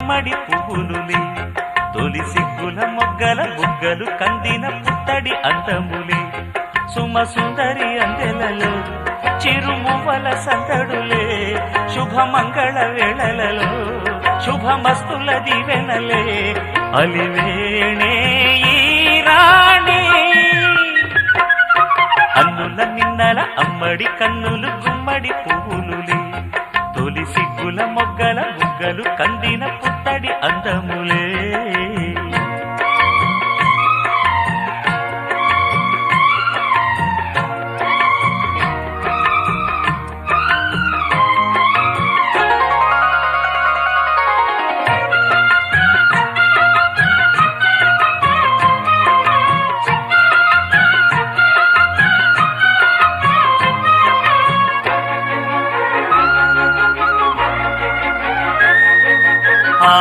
గుమ్మడి పువ్వులులే తొలి సిగ్గుల మొగ్గల బుగ్గలు కందిన పుత్తడి అందములే సుమ సుందరి అందెలలో చిరుమువ్వల సందడులే శుభమంగళ వేళలలో శుభమస్తుల దివెనలే అలివేణే ఈ రాణి అన్నుల మిన్నల అమ్మడి కన్నులు గుమ్మడి పువ్వులులే తొలి సిగ్గుల మొగ్గల బుగ్గలు కందిన పుత్తడి అందములే